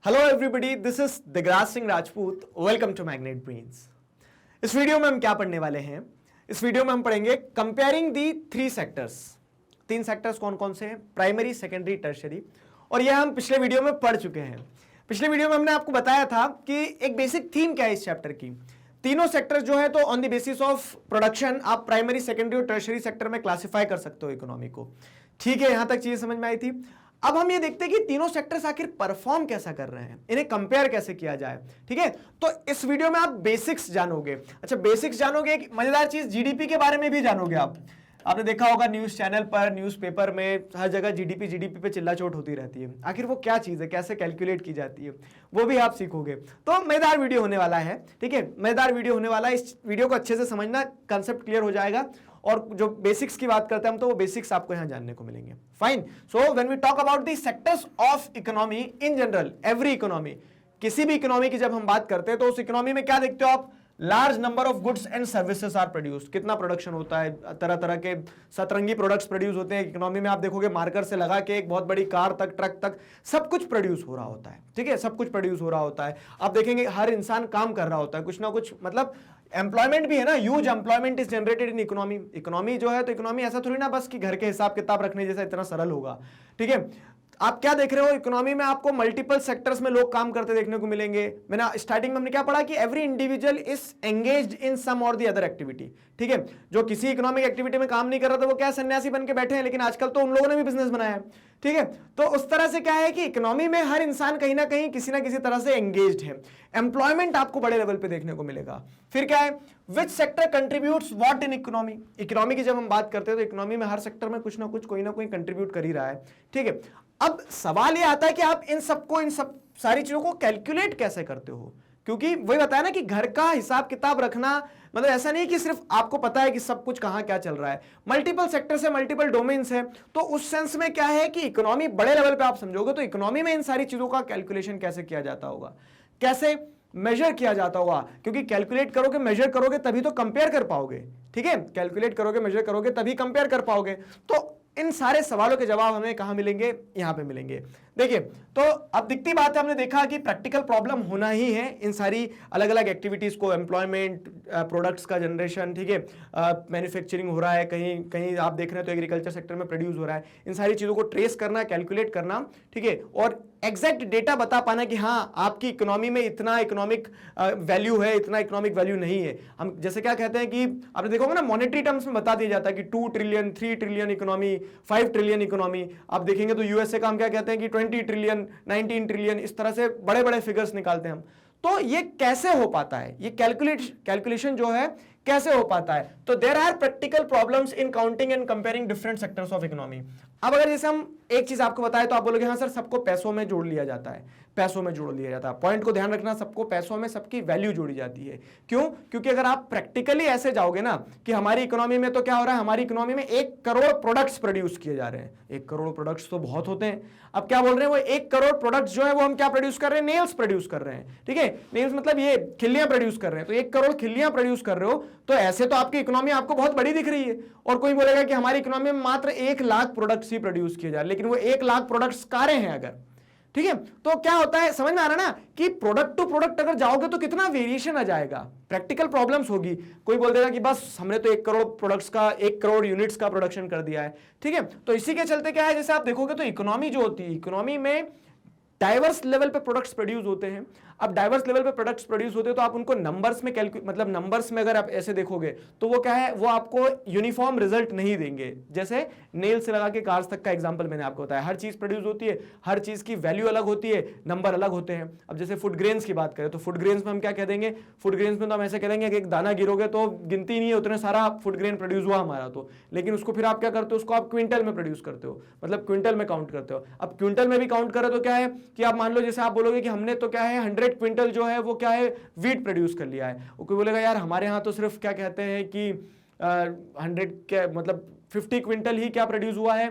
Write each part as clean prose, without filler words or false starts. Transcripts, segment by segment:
Hello everybody, this is Digraj Singh Rajput. Welcome to Magnet Brains. इस video में हम क्या पढ़ने वाले हैं? इस वीडियो में हम पढ़ेंगे कंपेयरिंग दी थ्री सेक्टर्स। तीन सेक्टर्स कौन कौन से हैं? Primary, secondary, tertiary. और यह हम पिछले वीडियो में पढ़ चुके हैं। पिछले वीडियो में हमने आपको बताया था कि एक बेसिक थीम क्या है इस चैप्टर की। तीनों सेक्टर जो है तो on the basis of production आप प्राइमरी, सेकेंडरी और टर्शियरी सेक्टर में क्लासिफाई कर सकते हो इकोनॉमी को। ठीक है, यहां तक चीजें समझ में आई थी। अब हम ये देखते हैं कि तीनों सेक्टर्स आखिर परफॉर्म कैसा कर रहे हैं, इन्हें कंपेयर कैसे किया जाए। ठीक है, तो इस वीडियो में आप बेसिक्स जानोगे। अच्छा, बेसिक्स जानोगे, एक मजेदार चीज जीडीपी के बारे में भी जानोगे। आपने देखा होगा न्यूज चैनल पर, न्यूज़पेपर में, हर जगह जीडीपी जीडीपी पे चिल्लाचोट होती रहती है। आखिर वो क्या चीज है, कैसे कैलकुलेट की जाती है, वो भी आप सीखोगे। तो मजेदार वीडियो होने वाला है। ठीक है, मजेदार वीडियो होने वाला है। इस वीडियो को अच्छे से समझना, कंसेप्ट क्लियर हो जाएगा। और जो बेसिक्स की बात करते हैं हम, तो वो बेसिक्स आपको यहां जानने को मिलेंगे। Fine. So when we talk about the sectors of economy in general, every economy, किसी भी इकोनॉमी की जब हम बात करते हैं तो उस इकोनॉमी में क्या देखते हो आप? Large number of goods and services are produced. कितना प्रोडक्शन होता है, तरह तरह के सतरंगी प्रोडक्ट्स प्रोड्यूस होते हैं इकोनॉमी में। आप देखोगे मार्कर से लगा के एक बहुत बड़ी कार तक, ट्रक तक, सब कुछ प्रोड्यूस हो रहा होता है। ठीक है, सब कुछ प्रोड्यूस हो रहा होता है। आप देखेंगे हर इंसान काम कर रहा होता है, कुछ ना कुछ, मतलब एम्प्लॉयमेंट भी है ना। Huge employment is generated in economy. Economy जो है तो इकोनॉमी ऐसा थोड़ी ना बस कि घर के हिसाब किताब रखने जैसा इतना सरल होगा। ठीक है, आप क्या देख रहे हो, इकोनॉमी में आपको मल्टीपल सेक्टर्स में लोग काम करते देखने को मिलेंगे। मैंने स्टार्टिंग में हमने क्या पढ़ा कि every individual is engaged in some और द अदर एक्टिविटी। ठीक है, जो किसी इकोनॉमिक एक्टिविटी में काम नहीं कर रहा था वो क्या सन्यासी बन के बैठे हैं, लेकिन आजकल तो उन लोगों ने भी बिजनेस बनाया है। ठीक है, तो उस तरह से क्या है कि इकोनॉमी में हर इंसान कहीं ना कहीं किसी ना किसी तरह से एंगेज्ड है। एम्प्लॉयमेंट आपको बड़े लेवल पे देखने को मिलेगा। फिर क्या है, which sector contributes what in economy. Economy की जब हम बात करते हैं तो इकोनॉमी में हर सेक्टर में कुछ ना कुछ, कोई ना कोई कंट्रीब्यूट कर ही रहा है। ठीक है, अब सवाल यह आता है कि आप इन सब सारी चीजों को कैलकुलेट कैसे करते हो, क्योंकि वही बताया ना कि घर का हिसाब किताब रखना मतलब ऐसा नहीं कि सिर्फ आपको पता है कि सब कुछ कहां क्या चल रहा है। मल्टीपल सेक्टर से मल्टीपल डोमेन्स है, तो उस सेंस में क्या है कि इकोनॉमी बड़े लेवल पे आप समझोगे तो इकोनॉमी में इन सारी चीजों का कैलकुलेशन कैसे किया जाता होगा, कैसे मेजर किया जाता होगा। क्योंकि कैलकुलेट करोगे, मेजर करोगे तभी तो कंपेयर कर पाओगे। ठीक है, कैलकुलेट करोगे, मेजर करोगे तभी कंपेयर कर पाओगे। तो इन सारे सवालों के जवाब हमें कहां मिलेंगे? यहां पे मिलेंगे। देखिए, तो अब दिखती बात है, हमने देखा कि प्रैक्टिकल प्रॉब्लम होना ही है इन सारी अलग अलग एक्टिविटीज को। एम्प्लॉयमेंट, प्रोडक्ट्स का जनरेशन, ठीक है, मैन्युफैक्चरिंग हो रहा है, कहीं कहीं आप देख रहे हैं तो एग्रीकल्चर सेक्टर में प्रोड्यूस हो रहा है। इन सारी चीजों को ट्रेस करना, कैलकुलेट करना, ठीक है, और एग्जैक्ट डेटा बता पाना कि हाँ आपकी इकोनॉमी में इतना इकोनॉमिक वैल्यू है, इतना इकोनॉमिक वैल्यू नहीं है। हम जैसे क्या कहते हैं कि आपने देखा होगा ना, मॉनेटरी टर्म्स में बता दिया जाता है कि 2 trillion, 3 trillion economy, 5 trillion economy. आप देखेंगे तो यूएसए का हम क्या कहते हैं कि 20 ट्रिलियन, 19 ट्रिलियन, इस तरह से बड़े बड़े फिगर्स निकालते हैं हम। तो ये कैसे हो पाता है, ये कैलकुलेशन जो है कैसे हो पाता है? तो there are practical problems in counting and comparing different sectors of economy. अब अगर जैसे हम एक चीज आपको बताएं तो आप बोलोगे हाँ सर, सबको पैसों में जोड़ लिया जाता है, पैसों में जोड़ लिया जाता है। पॉइंट को ध्यान रखना, सबको पैसों में सबकी वैल्यू जोड़ी जाती है। क्यों? क्योंकि अगर आप प्रैक्टिकली ऐसे जाओगे ना कि हमारी इकोनॉमी में तो क्या हो रहा है, हमारी इकोनॉमी में 1 करोड़ प्रोडक्ट्स प्रोड्यूस किए जा रहे हैं। 1 करोड़ प्रोडक्ट्स तो बहुत होते हैं। अब क्या बोल रहे हैं, वो 1 करोड़ प्रोडक्ट्स जो है वो हम क्या प्रोड्यूस कर रहे हैं? नेल्स प्रोड्यूस कर रहे हैं। ठीक है, नेल्स मतलब ये खिल्लियां प्रोड्यूस कर रहे हैं। तो 1 करोड़ खिल्लियां प्रोड्यूस कर रहे हो तो ऐसे तो आपकी इकोनॉमी आपको बहुत बड़ी दिख रही है। और कोई बोलेगा कि हमारी इकोनॉमी में मात्र 1 लाख प्रोडक्ट्स ही प्रोड्यूस किए जा रहे हैं, लेकिन वो 1 लाख प्रोडक्ट्स कारें हैं अगर। ठीक है, तो क्या होता है, समझ में आ रहा है ना कि प्रोडक्ट टू प्रोडक्ट अगर जाओगे तो कितना वेरिएशन आ जाएगा, प्रैक्टिकल प्रॉब्लम्स होगी। कोई बोल देगा कि बस हमने तो 1 करोड़ प्रोडक्ट्स का, 1 करोड़ यूनिट्स का प्रोडक्शन कर दिया है। ठीक है, तो इसी के चलते क्या है, जैसे आप देखोगे तो इकोनॉमी जो होती है, इकोनॉमी में डाइवर्स लेवल पे प्रोडक्ट्स प्रोड्यूस होते हैं। अब डाइवर्स लेवल पे प्रोडक्ट्स प्रोड्यूस होते हैं तो आप उनको नंबर्स में मतलब नंबर्स में अगर आप ऐसे देखोगे तो वो क्या है, वो आपको यूनिफॉर्म रिजल्ट नहीं देंगे। जैसे नेल से लगा के कार्स तक का एग्जांपल मैंने आपको बताया, हर चीज प्रोड्यूस होती है, हर चीज की वैल्यू अलग होती है, नंबर अलग होते हैं। अब जैसे फूड ग्रेन्स की बात करें तो फूड ग्रेन्स में हम क्या कह देंगे, फूड ग्रेन्स में तो हम ऐसे कह देंगे कि एक दाना गिरोगे तो गिनती नहीं है उतने सारा फूड ग्रेन प्रोड्यूस हुआ हमारा तो, लेकिन उसको फिर आप क्या करते हो, उसको आप क्विंटल में प्रोड्यूस करते हो, मतलब क्विंटल में काउंट करते हो। अब क्विंटल में भी काउंट करें तो क्या है कि आप मान लो जैसे आप बोलोगे कि हमने तो क्या है 100 क्विंटल जो है वो क्या है वीट प्रोड्यूस कर लिया है। कोई बोलेगा यार हमारे यहाँ तो सिर्फ क्या कहते हैं कि 100 क्या मतलब 50 क्विंटल ही क्या प्रोड्यूस हुआ है,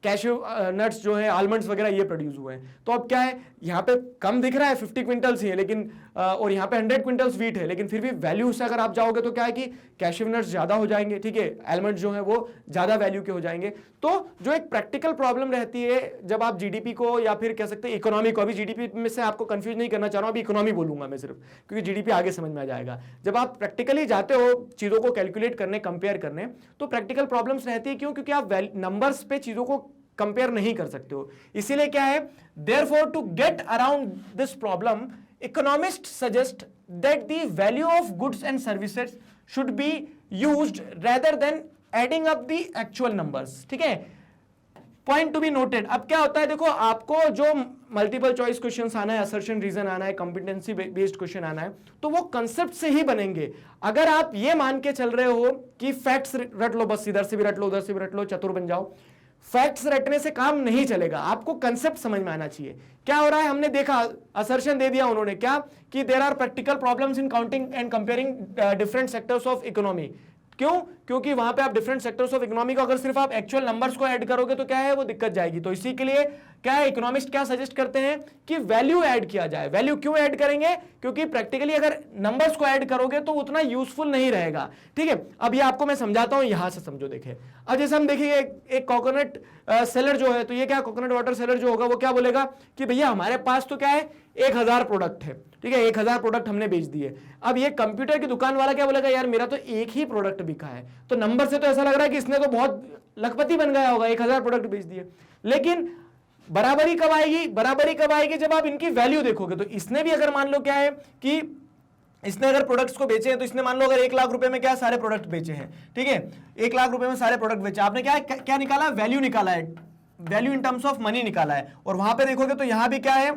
कैशू नट्स जो है, आलमंड्स वगैरह ये प्रोड्यूस हुए हैं। तो अब क्या है, यहाँ पे कम दिख रहा है 50 क्विंटल्स ही है, लेकिन और यहाँ पे 100 क्विंटल्स वीट है, लेकिन फिर भी वैल्यू से अगर आप जाओगे तो क्या है कि कैशू नट्स ज्यादा हो जाएंगे, ठीक है, आलमंड्स जो है वो ज्यादा वैल्यू के हो जाएंगे। तो जो एक प्रैक्टिकल प्रॉब्लम रहती है जब आप जीडीपी को या फिर कह सकते हैं इकोनॉमी को, अभी जीडीपी में से आपको कंफ्यूज नहीं करना चाह रहा हूं, अभी इकोनॉमी बोलूंगा मैं सिर्फ, क्योंकि जीडीपी आगे समझ में आ जाएगा। जब आप प्रैक्टिकली जाते हो चीजों को कैलकुलेट करने, कंपेयर करने, तो प्रैक्टिकल प्रॉब्लम्स रहती है। क्यों? क्योंकि आप नंबर्स पे चीजों को कंपेयर नहीं कर सकते हो। इसीलिए क्या है, therefore to get around this problem, economist suggest that the value of goods and services should be used rather than adding up the actual numbers. ठीक है, पॉइंट टू बी नोटेड। अब क्या होता है, देखो आपको जो मल्टीपल चॉइस क्वेश्चंस आना है, असर्शन रीजन आना है, कॉम्पिटेंसी बेस्ड क्वेश्चन आना है, तो वो कंसेप्ट से ही बनेंगे। अगर आप ये मान के चल रहे हो कि फैक्ट्स रट लो, बस इधर से भी रट लो, उधर से भी रट लो, चतुर बन जाओ, फैक्ट्स रटने से काम नहीं चलेगा। आपको कंसेप्ट समझ में आना चाहिए। क्या हो रहा है, हमने देखा, असर्शन दे दिया उन्होंने, क्या कि there are practical problems in counting and comparing different sectors of economy. क्यों? क्योंकि वहां पे आप डिफरेंट सेक्टर्स ऑफ इकोनॉमी को अगर सिर्फ आप एक्चुअल नंबर्स को ऐड करोगे तो क्या है, वो दिक्कत जाएगी। तो इसी के लिए क्या है, इकोनॉमिस्ट क्या सजेस्ट करते हैं कि वैल्यू ऐड किया जाए। वैल्यू क्यों ऐड करेंगे? क्योंकि प्रैक्टिकली अगर नंबर्स को ऐड करोगे तो उतना यूजफुल नहीं रहेगा। ठीक है, अब ये आपको मैं समझाता हूं, यहां से समझो। देखें, अब जैसे हम देखेंगे एक कोकोनट सेलर जो है, तो ये क्या, कोकोनट वाटर सेलर जो होगा वो क्या बोलेगा कि भैया हमारे पास तो क्या है, 1000 प्रोडक्ट है। ठीक है, 1000 प्रोडक्ट हमने बेच दिए। अब ये कंप्यूटर की दुकान वाला क्या बोलेगा, यार मेरा तो एक ही प्रोडक्ट बिका है। तो नंबर से तो ऐसा लग रहा है कि इसने तो बहुत लखपति बन गया होगा, 1000 प्रोडक्ट बेच दिए। लेकिन बराबरी कब आएगी? बराबरी कब आएगी? जब आप इनकी वैल्यू देखोगे। तो इसने भी अगर मान लो क्या है कि इसने अगर प्रोडक्ट्स को बेचे हैं, तो इसने मान लो अगर 1 लाख रुपए में क्या सारे प्रोडक्ट बेचे हैं, ठीक है, 1 लाख रुपए में सारे प्रोडक्ट बेचे, आपने क्या निकाला, वैल्यू निकाला है, value in terms of money निकाला है। और वहां पे देखोगे तो यहां भी क्या है,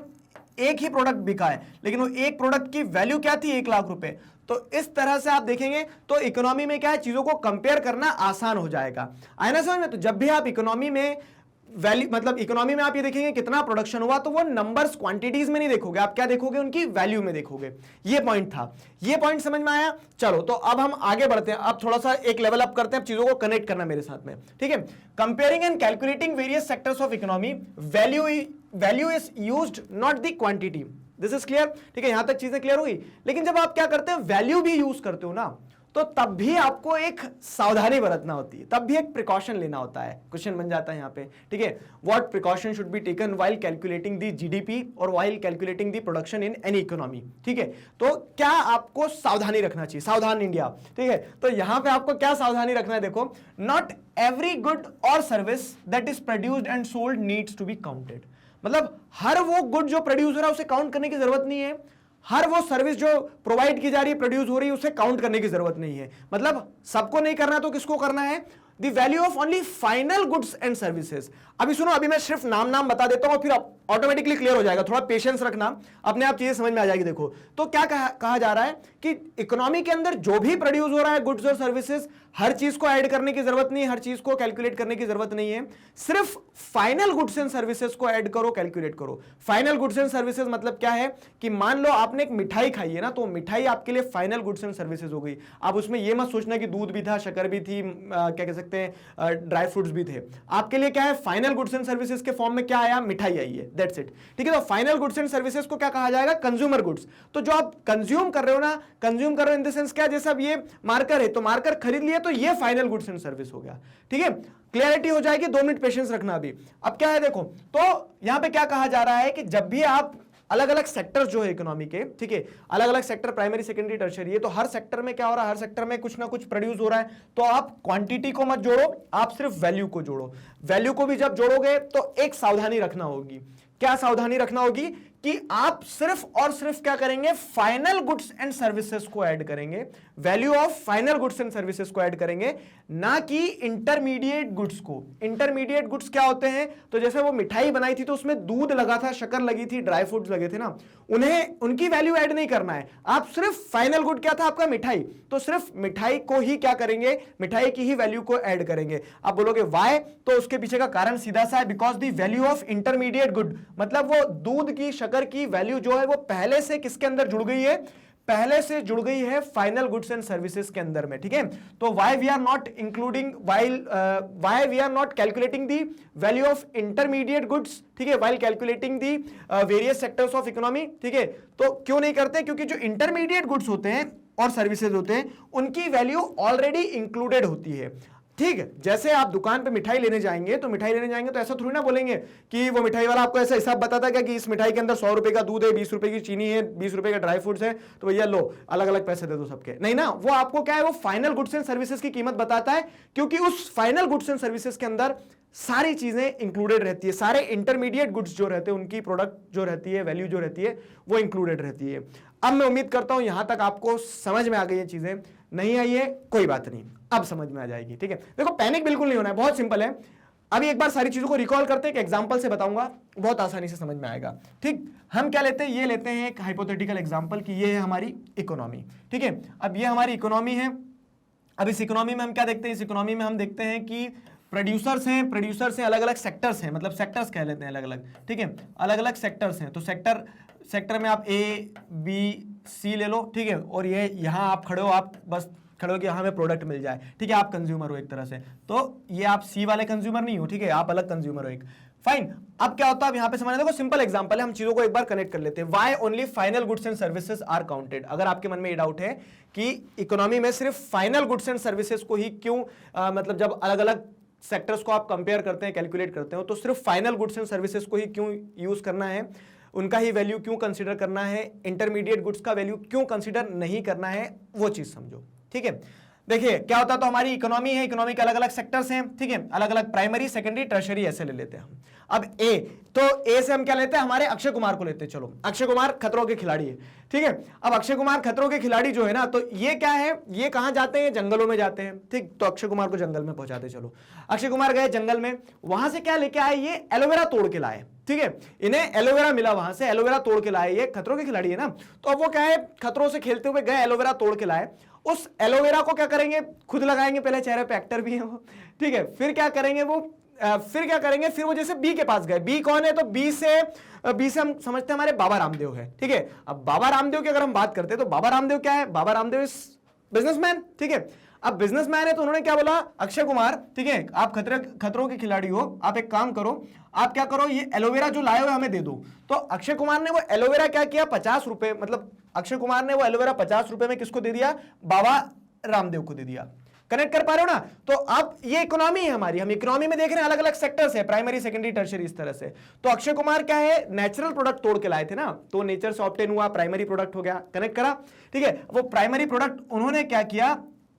एक ही प्रोडक्ट बिका है, लेकिन वो एक प्रोडक्ट की वैल्यू क्या थी, 1 लाख रुपए। तो इस तरह से आप देखेंगे तो इकोनॉमी में क्या है, चीजों को कंपेयर करना आसान हो जाएगा। आए ना समझ में? तो जब भी आप इकोनॉमी में वैल्यू, मतलब इकोनॉमी में आप ये देखेंगे कितना प्रोडक्शन हुआ, तो वो नंबर्स क्वांटिटीज में नहीं देखोगे, आप क्या देखोगे, उनकी वैल्यू में देखोगे। ये पॉइंट था। ये पॉइंट समझ में आया? चलो, तो अब हम आगे बढ़ते हैं। अब थोड़ा सा एक लेवल अप करते हैं, अब चीजों को कनेक्ट करना मेरे साथ में। ठीक है, comparing and calculating various sectors of economy, value is used not the quantity. This is clear? ठीक है, यहां तक चीजें क्लियर हुई। लेकिन जब आप क्या करते हैं, वैल्यू भी यूज करते हो ना, तो तब भी आपको एक सावधानी बरतना होती है, तब भी एक प्रिकॉशन लेना होता है। क्वेश्चन बन जाता है यहाँ पे, ठीक है, what precaution should be taken while calculating the GDP और while calculating the production in any economy. ठीक है, तो क्या आपको सावधानी रखना चाहिए? सावधान इंडिया। ठीक है, तो यहां पे आपको क्या सावधानी रखना है, देखो, नॉट एवरी गुड और service that is produced and sold needs to be counted. मतलब हर वो गुड जो प्रोड्यूस हो रहा है उसे काउंट करने की जरूरत नहीं है, हर वो सर्विस जो प्रोवाइड की जा रही है, प्रोड्यूस हो रही है, उसे काउंट करने की जरूरत नहीं है। मतलब सबको नहीं करना, तो किसको करना है, the value of only final goods and services. अभी सुनो, अभी मैं सिर्फ नाम बता देता हूं, फिर ऑटोमेटिकली क्लियर हो जाएगा। थोड़ा पेशेंस रखना, अपने आप चीजें समझ में आ जाएगी। देखो, तो क्या कहा जा रहा है कि इकोनॉमी के अंदर जो भी प्रोड्यूस हो रहा है गुड्स और सर्विसेज, हर चीज को ऐड करने की जरूरत नहीं, हर चीज को कैलकुलेट करने की जरूरत नहीं है, सिर्फ फाइनल गुड्स एंड सर्विसेज को ऐड करो, कैलकुलेट करो। फाइनल गुड्स एंड सर्विसेज मतलब क्या है कि मान लो आपने एक मिठाई खाई है ना, तो मिठाई आपके लिए फाइनल गुड्स एंड सर्विसेज हो गई। आप उसमें यह मत सोचना कि दूध भी था, शक्कर भी थी, क्या कह सकते हैं, ड्राई फ्रूट्स भी थे। आपके लिए क्या है, फाइनल गुड्स एंड सर्विसेज के फॉर्म में क्या आया, मिठाई आई है, दैट्स इट। ठीक है, तो फाइनल गुड्स एंड सर्विसेज को क्या कहा जाएगा, कंज्यूमर गुड्स। तो जो आप कंज्यूम कर रहे हो ना, कंज्यूम कर रहे हो इन द सेंस क्या, जैसे अब ये मार्कर है, तो मार्कर खरीद लिया, तो ये फाइनल गुड्स एंड सर्विस हो गया। ठीक है, क्लियरिटी हो जाएगी। 2 मिनट पेशेंस रखना अभी। अब क्या है, देखो, तो यहां पे क्या कहा जा रहा है कि जब भी आप अलग अलग सेक्टर जो है इकोनॉमी के, ठीक है, अलग अलग सेक्टर, प्राइमरी, सेकेंडरी, टर्शियरी है, तो हर सेक्टर में क्या हो रहा है, हर सेक्टर में कुछ ना कुछ प्रोड्यूस हो रहा है। तो आप क्वांटिटी को मत जोड़ो, आप सिर्फ वैल्यू को जोड़ो। वैल्यू को भी जब जोड़ोगे तो एक सावधानी रखना होगी। क्या सावधानी रखना होगी कि आप सिर्फ और सिर्फ क्या करेंगे, फाइनल गुड्स एंड सर्विसेज को ऐड करेंगे, value of final goods and services को ऐड करेंगे, ना कि इंटरमीडिएट गुड्स को। इंटरमीडिएट गुड्स क्या होते हैं, तो जैसे वो मिठाई बनाई थी तो उसमें दूध लगा था, शक्कर लगी थी, ड्राई फ्रूट्स लगे थे ना, उन्हें उनकी वैल्यू ऐड नहीं करना है। आप सिर्फ फाइनल गुड क्या था आपका, मिठाई, तो सिर्फ मिठाई को ही क्या करेंगे, मिठाई की ही वैल्यू को ऐड करेंगे। आप बोलोगे व्हाई, तो उसके पीछे का कारण सीधा सा है, because the value of intermediate good, मतलब वो दूध की, शक्कर की वैल्यू जो है वो पहले से किसके अंदर जुड़ गई है, पहले से जुड़ गई है फाइनल गुड्स एंड सर्विसेज के अंदर में, ठीक है। तो why we are not including why we are not calculating the value of intermediate goods, ठीक है, while calculating the various sectors of economy, ठीक है। तो क्यों नहीं करते? क्योंकि जो इंटरमीडिएट गुड्स होते हैं और सर्विसेज होते हैं उनकी वैल्यू ऑलरेडी इंक्लूडेड होती है, ठीक है। जैसे आप दुकान पे मिठाई लेने जाएंगे तो ऐसा थोड़ी ना बोलेंगे कि वो मिठाई वाला आपको ऐसा हिसाब बताता है कि इस मिठाई के अंदर 100 रुपए का दूध है, 20 रुपए की चीनी है, 20 रुपए का ड्राई फ्रूट्स है, तो भैया लो अलग अलग पैसे दे दो सबके। नहीं ना, वो आपको क्या है, वो फाइनल गुड्स एंड सर्विसेज की कीमत बताता है, क्योंकि उस फाइनल गुड्स एंड सर्विसेज के अंदर सारी चीजें इंक्लूडेड रहती है, सारे इंटरमीडिएट गुड्स जो रहते हैं उनकी प्रोडक्ट जो रहती है, वैल्यू जो रहती है वो इंक्लूडेड रहती है। अब मैं उम्मीद करता हूं यहां तक आपको समझ में आ गई ये चीजें। नहीं आई है कोई बात नहीं, अब समझ में आ जाएगी, ठीक है। देखो पैनिक बिल्कुल नहीं होना है, बहुत सिंपल है। अभी एक बार सारी चीजों को रिकॉल करते हैं, एक एग्जांपल से बताऊंगा, बहुत आसानी से समझ में आएगा, ठीक। हम क्या लेते हैं, ये लेते हैं एक हाइपोथेटिकल एग्जांपल कि ये है हमारी इकोनॉमी, ठीक है। अब ये हमारी इकोनॉमी है। अब इस इकोनॉमी में हम क्या देखते हैं, इस इकोनॉमी में हम देखते हैं कि प्रोड्यूसर्स हैं, अलग अलग सेक्टर्स हैं, मतलब सेक्टर्स कह लेते हैं अलग अलग, ठीक है, अलग अलग सेक्टर्स हैं। तो सेक्टर में आप ए बी सी ले लो, ठीक है, और ये यहाँ आप खड़े हो, आप बस खड़े हो कि यहाँ हमें प्रोडक्ट मिल जाए, ठीक है, आप कंज्यूमर हो एक तरह से। तो ये आप सी वाले कंज्यूमर नहीं हो, ठीक है, आप अलग कंज्यूमर हो एक, फाइन। अब क्या होता है, अब यहाँ पे समझना, देखो सिंपल एग्जांपल है, हम चीजों को एक बार कनेक्ट कर लेते हैं। Why only final goods and services are counted? अगर आपके मन में ये डाउट है कि इकोनॉमी में सिर्फ फाइनल गुड्स एंड सर्विसेज को ही क्यों मतलब जब अलग अलग सेक्टर्स को आप कंपेयर करते हैं, कैलकुलेट करते हो, तो सिर्फ फाइनल गुड्स एंड सर्विसेज को ही क्यों यूज करना है, उनका ही वैल्यू क्यों कंसीडर करना है, इंटरमीडिएट गुड्स का वैल्यू क्यों कंसीडर नहीं करना है, वो चीज समझो, ठीक है। देखिए क्या होता है, तो हमारी इकोनॉमी है, इकोनॉमी के अलग अलग सेक्टर्स हैं, ठीक है, अलग अलग प्राइमरी, सेकेंडरी, टर्शरी ऐसे ले लेते हैं हम। अब ए, तो ए से हम क्या लेते हैं, हमारे अक्षय कुमार को लेते हैं। चलो अक्षय कुमार खतरों के खिलाड़ी है, ठीक है। अब अक्षय कुमार खतरों के खिलाड़ी जो है ना, तो ये क्या है, ये कहां जाते हैं, जंगलों में जाते हैं, ठीक। तो अक्षय कुमार को जंगल में पहुंचाते, चलो अक्षय कुमार गए जंगल में, वहां से क्या लेके आए, ये एलोवेरा तोड़ के लाए, ठीक है, इन्हें एलोवेरा मिला, वहां से एलोवेरा तोड़ के लाए, ये खतरों के खिलाड़ी है ना। तो अब वो क्या है, खतरों से खेलते हुए गए, एलोवेरा तोड़ के लाए। उस एलोवेरा को क्या करेंगे, खुद लगाएंगे, पहले चेहरे पे, एक्टर भी है वो, ठीक है। फिर क्या करेंगे वो, फिर वो जैसे बी के पास गए। बी कौन है, तो बी से हम समझते हैं हमारे बाबा रामदेव है, ठीक है। अब बाबा रामदेव की अगर हम बात करते हैं तो बाबा रामदेव क्या है, बाबा रामदेव इज बिजनेसमैन, ठीक है। अब बिजनेसमैन है तो उन्होंने क्या बोला, अक्षय कुमार, ठीक है, आप खतरों के खिलाड़ी हो, आप एक काम करो, आप क्या करो, ये एलोवेरा जो लाए हुए हमें दे दो। तो अक्षय कुमार ने वो एलोवेरा क्या किया, 50 रुपए, मतलब अक्षय कुमार ने वो एलोवेरा 50 रुपए में किसको दे दिया, बाबा रामदेव को दे दिया। कनेक्ट कर पा रहे हो ना। तो अब ये इकोनॉमी है हमारी, हम इकोनॉमी में देख रहे हैं अलग अलग सेक्टर्स है, प्राइमरी, सेकेंडरी, टर्शरी, इस तरह से। तो अक्षय कुमार क्या है, नेचुरल प्रोडक्ट तोड़ के लाए थे ना, तो नेचर से ऑब्टेन हुआ, प्राइमरी प्रोडक्ट हो गया, कनेक्ट करा, ठीक है। वो प्राइमरी प्रोडक्ट उन्होंने क्या किया,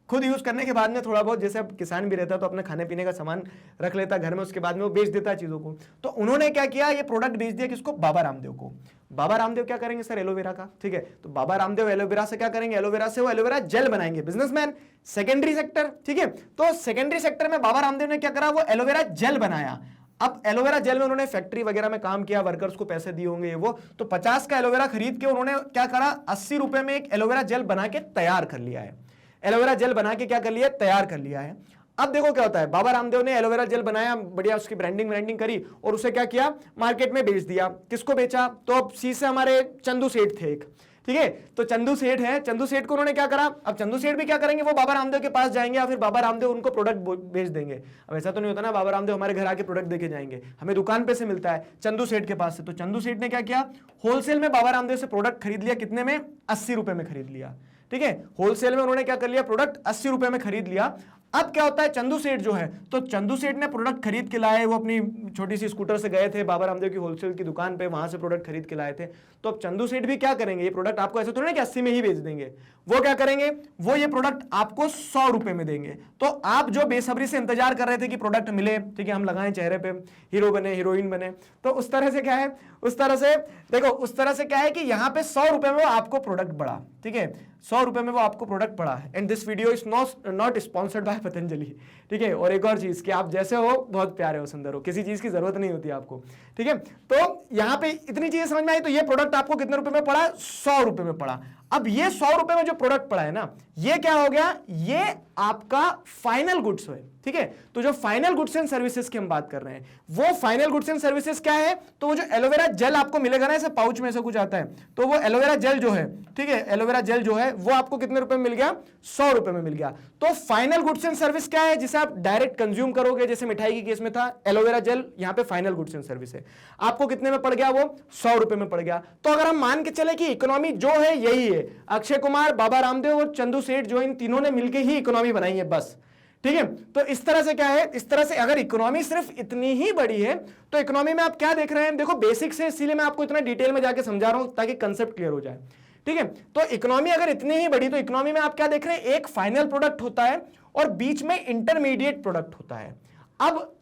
खुद यूज करने के बाद में थोड़ा बहुत, जैसे अब किसान भी रहता है तो अपने खाने पीने का सामान रख लेता घर में, उसके बाद में वो बेच देता है चीजों को। तो उन्होंने क्या किया, ये प्रोडक्ट बेच दिया किसको, बाबा रामदेव को। बाबा रामदेव क्या करेंगे सर, एलोवेरा का, ठीक है। तो बाबा रामदेव एलोवेरा से क्या करेंगे, एलोवेरा से वो एलोवेरा जेल बनाएंगे, बिजनेसमैन। सेकेंडरी सेक्टर, ठीक है, तो सेकेंडरी सेक्टर में बाबा रामदेव ने क्या करा, वो एलोवेरा जेल बनाया। अब एलोवेरा जेल में उन्होंने फैक्ट्री वगैरह में काम किया, वर्कर्स को पैसे दिए होंगे वो, तो 50 का एलोवेरा खरीद के उन्होंने क्या करा, 80 रुपए में एक एलोवेरा जेल बना के तैयार कर लिया है। एलोवेरा जेल बना के क्या कर लिया, तैयार कर लिया है। अब देखो क्या होता है, बाबा रामदेव ने एलोवेरा जेल बनाया, बढ़िया उसकी ब्रांडिंग करी और उसे क्या किया, मार्केट में बेच दिया। किसको बेचा, तो अब सी से हमारे चंदू सेठ थे एक, ठीक है। तो चंदू सेठ है, चंदू सेठ को उन्होंने क्या करा, अब चंदू सेठ भी क्या करेंगे, वो बाबा रामदेव के पास जाएंगे या फिर बाबा रामदेव उनको प्रोडक्ट बेच देंगे। अब ऐसा तो नहीं होता ना, बाबा रामदेव हमारे घर आके प्रोडक्ट देके जाएंगे, हमें दुकान पे से मिलता है चंदू सेठ के पास से। तो चंदू सेठ ने क्या किया, होलसेल में बाबा रामदेव से प्रोडक्ट खरीद लिया, कितने में, 80 रुपए में खरीद लिया, ठीक है। होलसेल में उन्होंने क्या कर लिया, प्रोडक्ट 80 रुपए में खरीद लिया। अब क्या होता है, चंदू सेठ जो है, तो चंदू सेठ ने प्रोडक्ट खरीद के लाए, वो अपनी छोटी सी स्कूटर से गए थे बाबा रामदेव की होलसेल की दुकान पे, वहां से प्रोडक्ट खरीद के लाए थे। तो अब चंदू सेठ भी क्या करेंगे, ये प्रोडक्ट आपको ऐसे थोड़ा ना कि 80 में ही बेच देंगे, वो क्या करेंगे, वो ये प्रोडक्ट आपको 100 रुपए में देंगे। तो आप जो बेसब्री से इंतजार कर रहे थे कि प्रोडक्ट मिले, ठीक है, हम लगाएं चेहरे पे, हीरो बने, हीरोइन बने, तो उस तरह से क्या है, उस तरह से देखो, उस तरह से क्या है कि यहाँ पे 100 रुपए में वो आपको प्रोडक्ट पड़ा, ठीक है, 100 रुपए में वो आपको प्रोडक्ट पड़ा। And this video is not sponsored by Patanjali, ठीक है। और एक और चीज कि आप जैसे हो बहुत प्यारे हो, सुंदर हो, किसी चीज की जरूरत नहीं होती आपको, ठीक है। तो यहाँ पे इतनी चीजें समझ में आई। तो ये प्रोडक्ट आपको कितने रुपए में पड़ा, 100 रुपए में पड़ा। अब ये 100 रुपए में जो प्रोडक्ट पड़ा है ना, ये क्या हो गया, ये आपका फाइनल गुड्स है, ठीक है। तो जो फाइनल गुड्स एंड सर्विसेज की हम बात कर रहे हैं, वो फाइनल गुड्स एंड सर्विसेज क्या है, तो वो जो एलोवेरा जेल आपको मिलेगा ना, ऐसे पाउच में ऐसा कुछ आता है, तो वो एलोवेरा जेल जो है, ठीक है, एलोवेरा जेल जो है वो आपको कितने रुपए में मिल गया, 100 रुपए में मिल गया। तो फाइनल गुड्स एंड सर्विस क्या है, जिसे आप डायरेक्ट कंज्यूम करोगे, जैसे मिठाई के केस में था एलोवेरा जेल, यहां पे फाइनल गुड्स एंड सर्विस है, आपको कितने में पड़ गया, वो 100 रुपए में पड़ गया। तो अगर हम मान के चले कि इकोनॉमी जो है यही है, अक्षय कुमार, बाबा रामदेव और चंदू सेठ जो इन तीनों ने मिलकर ही इकोनॉमी बनाई है बस, ठीक है। तो इस तरह से क्या है, इस तरह से अगर इकोनॉमी सिर्फ इतनी ही बड़ी है, तो इकोनॉमी में आप क्या देख रहे हैं, देखो बेसिक से, इसीलिए मैं आपको इतना डिटेल में जाके समझा रहा हूं ताकि कंसेप्ट क्लियर हो जाए, ठीक है। तो इकोनॉमी अगर इतनी ही बड़ी, तो इकोनॉमी में आप क्या देख रहे हैं, एक फाइनल प्रोडक्ट होता है और बीच में इंटरमीडिएट प्रोडक्ट होता है। अब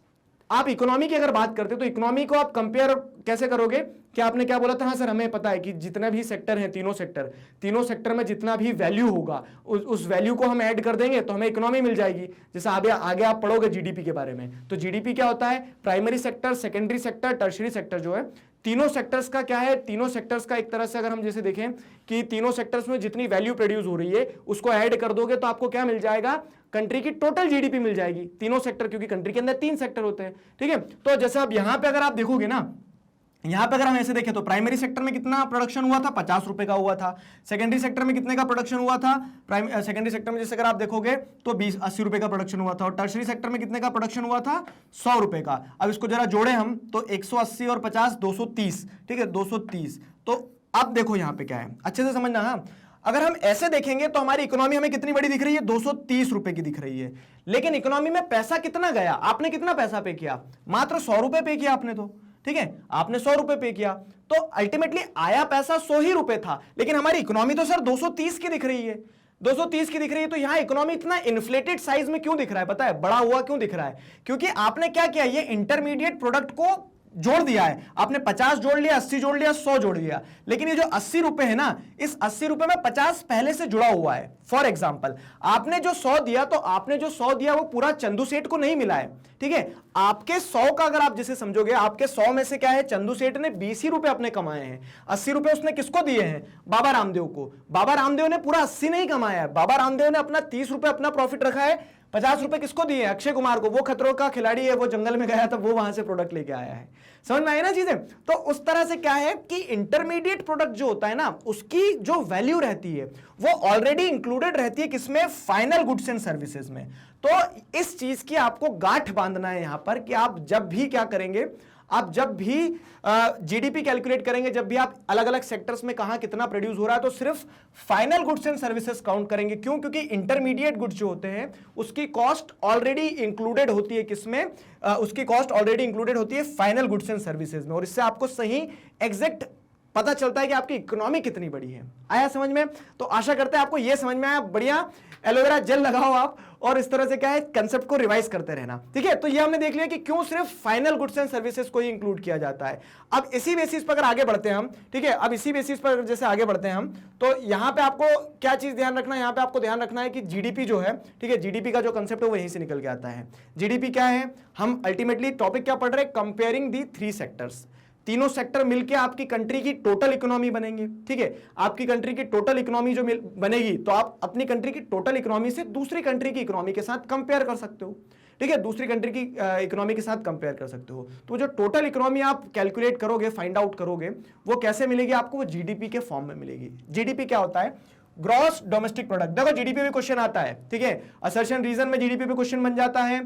आप इकोनॉमी की अगर बात करते हैं, तो इकोनॉमी को आप कंपेयर कैसे करोगे, कि आपने क्या बोला था, हाँ सर हमें पता है कि जितने भी सेक्टर हैं, तीनों सेक्टर में जितना भी वैल्यू होगा, उस वैल्यू को हम ऐड कर देंगे तो हमें इकोनॉमी मिल जाएगी। जैसे आगे आप पढ़ोगे जीडीपी के बारे में, तो जीडीपी क्या होता है, primary sector, secondary sector, tertiary sector जो है, तीनों सेक्टर्स का क्या है, तीनों सेक्टर्स का एक तरह से अगर हम जैसे देखें कि तीनों सेक्टर्स में जितनी वैल्यू प्रोड्यूस हो रही है उसको ऐड कर दोगे तो आपको क्या मिल जाएगा, कंट्री की टोटल जीडीपी मिल जाएगी, तीनों सेक्टर, क्योंकि कंट्री के अंदर 3 सेक्टर होते हैं, ठीक है। तो जैसे अब यहां पे अगर आप देखोगे ना, यहां पे अगर हम ऐसे देखें तो प्राइमरी सेक्टर में कितना प्रोडक्शन हुआ था, 50 रुपए का हुआ था। सेकेंडरी सेक्टर में कितने का प्रोडक्शन हुआ था, सेकेंडरी सेक्टर में जैसे अगर आप देखोगे तो 80 रुपए का प्रोडक्शन हुआ था। और टर्शरी सेक्टर में कितने का प्रोडक्शन हुआ था, 100 रुपए का। अब इसको जरा जोड़े हम तो 180 और 50 230, ठीक है, 230। तो अब देखो यहां पे क्या है, अच्छे से समझना। हाँ, अगर हम ऐसे देखेंगे तो हमारी इकोनॉमी हमें कितनी बड़ी दिख रही है, 230 रुपए की दिख रही है, लेकिन इकोनॉमी में पैसा कितना गया, आपने कितना पैसा पे किया, मात्र 100 रुपए पे किया आपने, तो ठीक है, आपने 100 रुपए पे किया, तो अल्टीमेटली आया पैसा 100 ही रुपए था, लेकिन हमारी इकोनॉमी तो सर 230 की दिख रही है, 230 की दिख रही है। तो यहां इकोनॉमी इतना इन्फ्लेटेड साइज में क्यों दिख रहा है, पता है, बड़ा हुआ क्यों दिख रहा है, क्योंकि आपने क्या किया, ये इंटरमीडिएट प्रोडक्ट को जोड़ दिया है, आपने 50 जोड़ लिया, 80 जोड़ लिया, 100 जोड़ लिया, लेकिन ये जो 80 रुपए है ना, इस 80 रुपए में 50 पहले से जुड़ा हुआ है। फॉर एग्जांपल, आपने जो 100 दिया, तो आपने जो 100 दिया वो पूरा चंदू सेठ को नहीं मिला है, ठीक है। आपके 100 का अगर आप जैसे समझोगे, आपके 100 में से क्या है, चंदू सेठ ने 20 ही रुपए अपने कमाए हैं, 80 रुपए उसने किसको दिए हैं, बाबा रामदेव को। बाबा रामदेव ने पूरा 80 नहीं कमाया है, बाबा रामदेव ने अपना 30 रुपए अपना प्रॉफिट रखा है, 50 रुपए किसको दिए, अक्षय कुमार को, वो खतरों का खिलाड़ी है, वो जंगल में गया था, वो वहां से प्रोडक्ट लेके आया है। समझ में आई ना चीजें। तो उस तरह से क्या है कि इंटरमीडिएट प्रोडक्ट जो होता है ना, उसकी जो वैल्यू रहती है वो ऑलरेडी इंक्लूडेड रहती है किसमें, फाइनल गुड्स एंड सर्विसेज में। तो इस चीज की आपको गांठ बांधना है यहां पर, कि आप जब भी क्या करेंगे, आप जब भी जीडीपी कैलकुलेट करेंगे, जब भी आप अलग अलग सेक्टर्स में कहां कितना प्रोड्यूस हो रहा है, तो सिर्फ final goods and services count करेंगे। क्यों, क्योंकि इंटरमीडिएट गुड्स जो होते हैं उसकी कॉस्ट ऑलरेडी इंक्लूडेड होती है किसमें, उसकी कॉस्ट ऑलरेडी इंक्लूडेड होती है फाइनल गुड्स एंड सर्विसेज में, और इससे आपको सही एग्जैक्ट पता चलता है कि आपकी इकोनॉमी कितनी बड़ी है। आया समझ में। तो आशा करते हैं आपको यह समझ में आया। बढ़िया एलोवेरा जेल लगाओ आप, और इस तरह से क्या है, कंसेप्ट को रिवाइज करते रहना, ठीक है। तो ये हमने देख लिया कि क्यों सिर्फ फाइनल गुड्स एंड सर्विसेज को ही इंक्लूड किया जाता है। अब इसी बेसिस पर अगर आगे बढ़ते हैं हम, ठीक है, अब इसी बेसिस पर जैसे आगे बढ़ते हैं हम, तो यहां पे आपको क्या चीज ध्यान रखना है, यहां पे आपको ध्यान रखना है कि जीडीपी जो है, ठीक है, जीडीपी का जो कंसेप्ट है वो यहीं से निकल के आता है। जीडीपी क्या है, हम अल्टीमेटली टॉपिक क्या पढ़ रहे हैं, कंपेयरिंग दी 3 सेक्टर्स। तीनों सेक्टर मिलके आपकी कंट्री की टोटल इकोनॉमी बनेंगे, ठीक है। आपकी कंट्री की टोटल इकोनॉमी जो बनेगी, तो आप अपनी कंट्री की टोटल इकोनॉमी से दूसरी कंट्री की इकोनॉमी के साथ कंपेयर कर सकते हो, ठीक है, दूसरी कंट्री की इकोनॉमी के साथ कंपेयर कर सकते हो। तो जो टोटल इकोनॉमी आप कैलकुलेट करोगे, फाइंड आउट करोगे, वो कैसे मिलेगी आपको, वो जीडीपी के फॉर्म में मिलेगी। जीडीपी क्या होता है, ग्रॉस डोमेस्टिक प्रोडक्ट। देखो जीडीपी पे क्वेश्चन आता है, ठीक है, असर्शन रीजन में जीडीपी पे क्वेश्चन बन जाता है,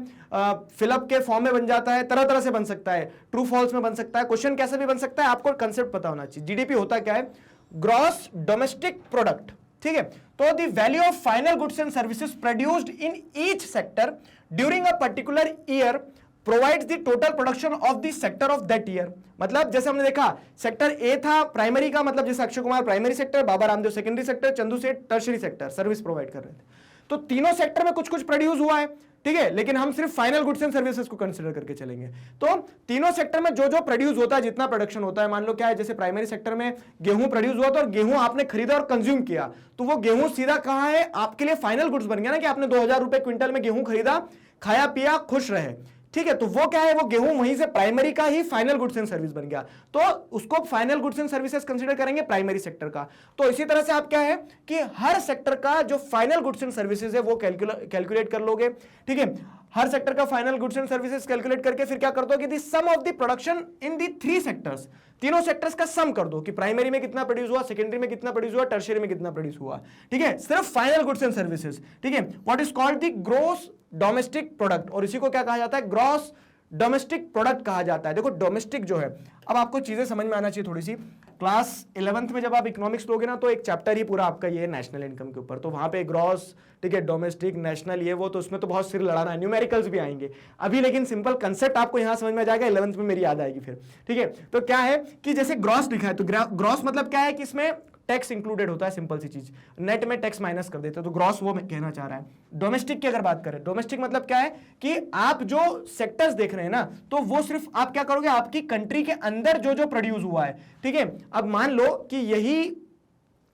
फिलअप के फॉर्म में बन जाता है, तरह तरह से बन सकता है, ट्रू फॉल्स में बन सकता है, क्वेश्चन कैसे भी बन सकता है, आपको कंसेप्ट पता होना चाहिए। जीडीपी होता क्या है, ग्रॉस डोमेस्टिक प्रोडक्ट, ठीक है। तो the value of final goods and services produced in each sector during a particular year provides the total production of the sector of that year. मतलब जैसे हमने देखा, सेक्टर ए था प्राइमरी का, मतलब जैसे Akshay Kumar primary sector, Baba Ramdev secondary sector, Chandu सेठ tertiary sector, service provide कर रहे थे। तो तीनों सेक्टर में कुछ कुछ प्रोड्यूस हुआ है, ठीक है, लेकिन हम सिर्फ फाइनल गुड्स एंड सर्विसेज को कंसीडर करके चलेंगे। तो तीनों सेक्टर में जो जो प्रोड्यूस होता है, जितना प्रोडक्शन होता है, मान लो क्या है, जैसे प्राइमरी सेक्टर में गेहूं प्रोड्यूस हुआ था और गेहूं आपने खरीदा और कंज्यूम किया, तो वो गेहूं सीधा कहां है, आपके लिए फाइनल गुड्स बन गया ना, कि आपने 2000 रुपए क्विंटल में गेहूं खरीदा, खाया पिया, खुश रहे। ठीक है, तो वो क्या है, वो गेहूं वहीं से प्राइमरी का ही फाइनल गुड्स एंड सर्विस बन गया, तो उसको final goods and services consider करेंगे प्राइमरी सेक्टर का। तो इसी तरह से आप क्या है कि हर सेक्टर का जो फाइनल गुड्स एंड सर्विसेज है वो कैलकुलेट कर लोगे। ठीक है, हर सेक्टर का final goods and services calculate करके फिर क्या कर दो कि the sum of the production in the three sectors, तीनों सेक्टर्स का सम कर दो कि प्राइमरी में कितना प्रोड्यूस हुआ, सेकेंडरी में कितना प्रोड्यूस हुआ, टर्शियरी में कितना प्रोड्यूस हुआ। ठीक है, सिर्फ फाइनल गुड्स एंड सर्विसेज। ठीक है, what is called the gross domestic product, और इसी को क्या कहा जाता है, ग्रॉस डोमेस्टिक प्रोडक्ट कहा जाता है। देखो डोमेस्टिक जो है, अब आपको चीजें समझ में आना चाहिए थोड़ी सी। क्लास 11th में जब आप इकोनॉमिक्स लोगे ना, तो एक चैप्टर ही पूरा आपका ये है नेशनल इनकम के ऊपर, तो वहां पे ग्रॉस, ठीक है, डोमेस्टिक, नेशनल, ये वो, तो उसमें तो बहुत सिर लड़ाना है, न्यूमेरिकल्स भी आएंगे अभी, लेकिन सिंपल कंसेप्ट आपको यहां समझ में आ जाएगा, 11th में मेरी याद आएगी फिर। ठीक है, तो क्या है कि जैसे ग्रॉस लिखा है, तो ग्रॉस मतलब क्या है कि इसमें टैक्स इंक्लूडेड होता है, सिंपल सी चीज, नेट में टैक्स माइनस कर देते हैं, तो ग्रॉस वो कहना चाह रहा है। डोमेस्टिक की अगर बात करें, डोमेस्टिक मतलब क्या है कि आप जो सेक्टर्स देख रहे हैं ना, तो वो सिर्फ आप क्या करोगे, आपकी कंट्री के अंदर जो जो प्रोड्यूस हुआ है। ठीक है, अब मान लो कि यही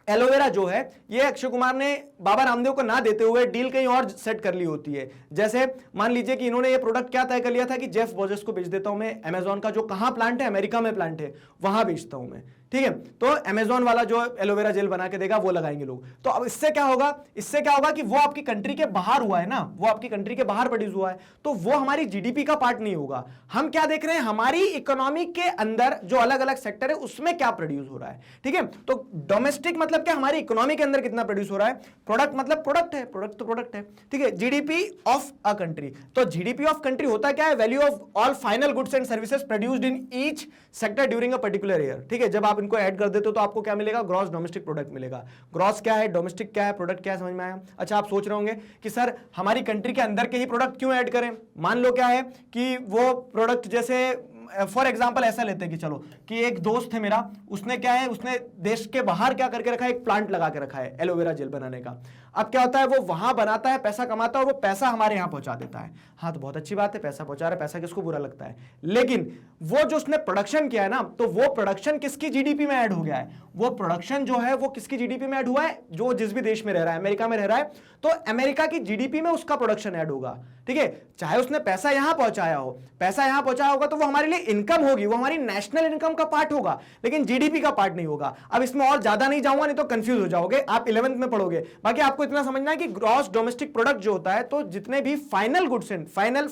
एलोवेरा जो है, ये अक्षय कुमार ने बाबा रामदेव को ना देते हुए डील कहीं और सेट कर ली होती है। जैसे मान लीजिए कि इन्होंने ये प्रोडक्ट क्या तय कर लिया था कि जेफ बोजेस को बेच देता हूं मैं, अमेजॉन का जो कहां प्लांट है, अमेरिका में प्लांट है, वहां बेचता हूं मैं। ठीक है, तो अमेजॉन वाला जो एलोवेरा जेल बना के देगा वो लगाएंगे लोग। तो अब इससे क्या होगा, इससे क्या होगा कि वो आपकी कंट्री के बाहर हुआ है ना, वो आपकी कंट्री के बाहर प्रोड्यूस हुआ है, तो वो हमारी जीडीपी का पार्ट नहीं होगा। हम क्या देख रहे हैं, हमारी इकोनॉमी के अंदर जो अलग अलग सेक्टर है उसमें क्या प्रोड्यूस हो रहा है। ठीक है, तो डोमेस्टिक मतलब क्या, हमारी इकोनॉमी के अंदर कितना प्रोड्यूस हो रहा है, प्रोडक्ट मतलब प्रोडक्ट है, प्रोडक्ट तो प्रोडक्ट है। ठीक है, जीडीपी ऑफ अ कंट्री, तो जीडीपी ऑफ कंट्री होता क्या है, value of all final goods and services produced in each sector during a particular year. ठीक है, जब आप इनको ऐड कर देते हो तो आपको क्या मिलेगा, ग्रॉस डोमेस्टिक प्रोडक्ट मिलेगा। ग्रॉस क्या है, डोमेस्टिक क्या है, प्रोडक्ट क्या है, समझ में आया। अच्छा, आप सोच रहे होंगे कि सर हमारी कंट्री के अंदर के ही प्रोडक्ट क्यों ऐड करें। मान लो क्या है कि वो प्रोडक्ट, जैसे फॉर एग्जांपल ऐसा लेते हैं कि चलो कि एक दोस्त है मेरा, उसने क्या है, उसने देश के बाहर क्या करके रखा है, एक प्लांट लगा के रखा है एलोवेरा जेल बनाने का। अब क्या होता है, वो वहां बनाता है, पैसा कमाता है और वो पैसा हमारे यहां पहुंचा देता है। हाँ, तो बहुत अच्छी बात है, पैसा पहुंचा रहा है, पैसा किसको बुरा लगता है। लेकिन वो जो उसने प्रोडक्शन किया है ना, तो वो प्रोडक्शन किसकी जीडीपी में ऐड हो गया है, वो प्रोडक्शन जो है वो किसकी जीडीपी में ऐड हुआ है, जो जिस भी देश में रह रहा है, अमेरिका में रह रहा है, तो अमेरिका की जीडीपी में उसका प्रोडक्शन ऐड होगा। ठीक है, चाहे उसने पैसा यहां पहुंचाया हो, पैसा यहां पहुंचाया होगा तो वो हमारे लिए इनकम होगी, वो हमारी नेशनल इनकम का पार्ट होगा, लेकिन जीडीपी का पार्ट नहीं होगा। अब इसमें और ज्यादा नहीं जाऊंगा, नहीं तो कंफ्यूज हो जाओगे, आप 11th में पढ़ोगे। बाकी आपको इतना समझना है कि ग्रॉस डोमेस्टिक प्रोडक्ट जो होता है, तो जितने भी फाइनल गुड्स एंड फाइनल,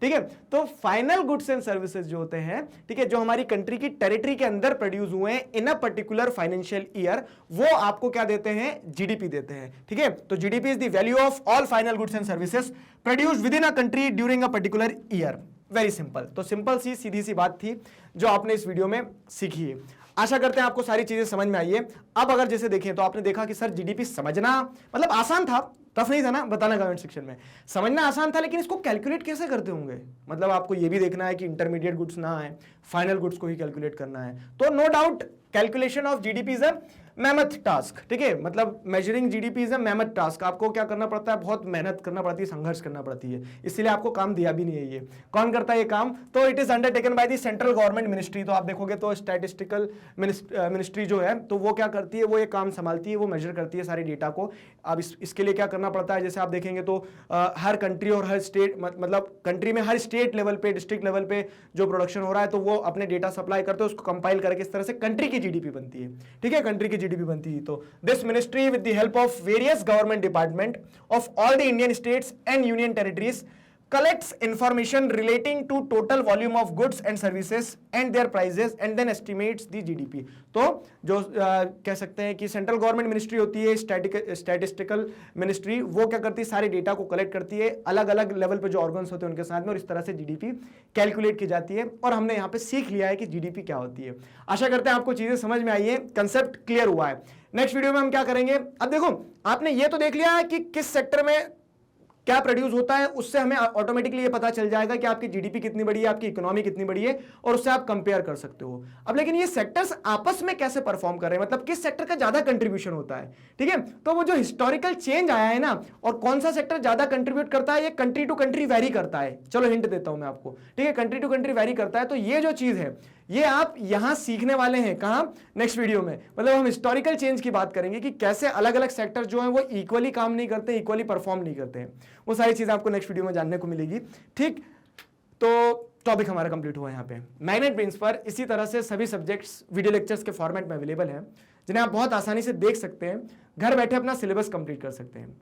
ठीक है, तो फाइनल गुड्स एंड सर्विसेज जो होते हैं, ठीक है, जो हमारी कंट्री की टेरिटरी के अंदर प्रोड्यूस हुए हैं इन अ पर्टिकुलर फाइनेंशियल ईयर, वो आपको क्या देते हैं, जीडीपी देते हैं। ठीक है, तो GDP is the value of all final goods and services produced with in a country during a particular year. Very simple, तो सिंपल सी सीधी सी बात थी जो आपने इस वीडियो में सीखी है। आशा करते हैं आपको सारी चीजें समझ में आई है। अब अगर जैसे देखें तो आपने देखा कि सर जीडीपी समझना मतलब आसान था, टफ नहीं था ना, बताना कमेंट सेक्शन में। समझना आसान था, लेकिन इसको कैलकुलेट कैसे करते होंगे, मतलब आपको ये भी देखना है कि इंटरमीडिएट गुड्स ना आए, फाइनल गुड्स को ही कैलकुलेट करना है। तो no doubt calculation of GDP is a मेहनत टास्क। ठीक है, मतलब मेजरिंग जीडीपी इज अ मेहनत टास्क, आपको क्या करना पड़ता है, बहुत मेहनत करना पड़ती है, संघर्ष करना पड़ती है, इसीलिए आपको काम दिया भी नहीं है। ये कौन करता है ये काम, तो it is undertaken by the central government ministry. तो आप देखोगे तो स्टैटिस्टिकल मिनिस्ट्री जो है, तो वो क्या करती है, वो ये काम संभालती है, वो मेजर करती है सारे डेटा को। अब इसके लिए क्या करना पड़ता है, जैसे आप देखेंगे तो हर कंट्री और हर स्टेट, मतलब कंट्री में हर स्टेट लेवल पे, डिस्ट्रिक्ट लेवल पे जो प्रोडक्शन हो रहा है, तो वो अपने डेटा सप्लाई करते हैं, उसको कंपाइल करके इस तरह से कंट्री की जीडीपी बनती है। ठीक है, कंट्री की जीडीपी बनती है। तो this ministry with the help of various government department of all the Indian states and union territories collects information relating to total volume of goods and services and their prices and then estimates the GDP। तो जो कह सकते हैं कि central government ministry होती है, statistical ministry, वो क्या करती है, सारे डेटा को कलेक्ट करती है अलग अलग लेवल पे जो ऑर्गन्स होते हैं उनके साथ में, और इस तरह से जीडीपी कैलकुलेट की जाती है। और हमने यहाँ पे सीख लिया है कि जीडीपी क्या होती है। आशा करते हैं आपको चीजें समझ में आई है, कंसेप्ट क्लियर हुआ है। नेक्स्ट वीडियो में हम क्या करेंगे, अब देखो आपने ये तो देख लिया है कि किस सेक्टर में क्या प्रोड्यूस होता है, उससे हमें ऑटोमेटिकली ये पता चल जाएगा कि आपकी जीडीपी कितनी बड़ी है, आपकी इकोनॉमी कितनी बड़ी है, और उससे आप कंपेयर कर सकते हो। अब लेकिन ये सेक्टर्स आपस में कैसे परफॉर्म कर रहे हैं, मतलब किस सेक्टर का ज्यादा कंट्रीब्यूशन होता है। ठीक है, तो वो जो हिस्टोरिकल चेंज आया है ना, और कौन सा सेक्टर ज्यादा कंट्रीब्यूट करता है, ये कंट्री टू कंट्री वेरी करता है। चलो हिंट देता हूं मैं आपको, ठीक है, कंट्री टू कंट्री वेरी करता है। तो ये जो चीज है ये आप यहां सीखने वाले हैं, कहां, नेक्स्ट वीडियो में। मतलब हम हिस्टोरिकल चेंज की बात करेंगे कि कैसे अलग अलग सेक्टर जो हैं वो इक्वली काम नहीं करते, इक्वली परफॉर्म नहीं करते हैं। वो सारी चीज आपको नेक्स्ट वीडियो में जानने को मिलेगी। ठीक, तो टॉपिक हमारा कंप्लीट हुआ यहाँ पे। मैग्नेट ब्रेन्स पर इसी तरह से सभी सब्जेक्ट्स वीडियो लेक्चर्स के फॉर्मेट में अवेलेबल हैं, जिन्हें आप बहुत आसानी से देख सकते हैं, घर बैठे अपना सिलेबस कंप्लीट कर सकते हैं।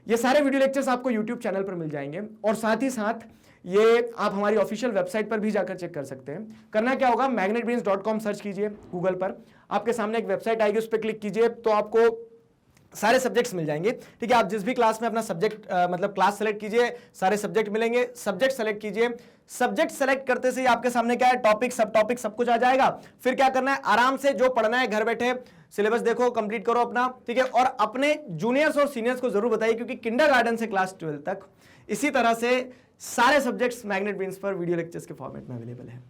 ये सारे वीडियो लेक्चर्स आपको यूट्यूब चैनल पर मिल जाएंगे और साथ ही साथ ये आप हमारी ऑफिशियल वेबसाइट पर भी जाकर चेक कर सकते हैं। करना क्या होगा, magnetbrains.com सर्च कीजिए गूगल पर, आपके सामने एक वेबसाइट आएगी, उस पर क्लिक कीजिए तो आपको सारे सब्जेक्ट्स मिल जाएंगे। ठीक है, आप जिस भी क्लास में अपना सब्जेक्ट मतलब क्लास सेलेक्ट कीजिए, सारे सब्जेक्ट मिलेंगे, सब्जेक्ट सेलेक्ट कीजिए। सब्जेक्ट सेलेक्ट करते से ही आपके सामने क्या है, टॉपिक सब कुछ आ जाएगा। फिर क्या करना है, आराम से जो पढ़ना है घर बैठे सिलेबस देखो, कंप्लीट करो अपना। ठीक है, और अपने जूनियर्स और सीनियर्स को जरूर बताइए, क्योंकि किंडरगार्टन से क्लास 12 तक इसी तरह से सारे सब्जेक्ट्स मैग्नेट ब्रेन्स पर वीडियो लेक्चर्स के फॉर्मेट में अवेलेबल है।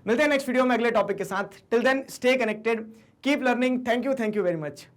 मिलते हैं नेक्स्ट वीडियो में अगले टॉपिक के साथ। Till then stay connected, keep learning. Thank you very much.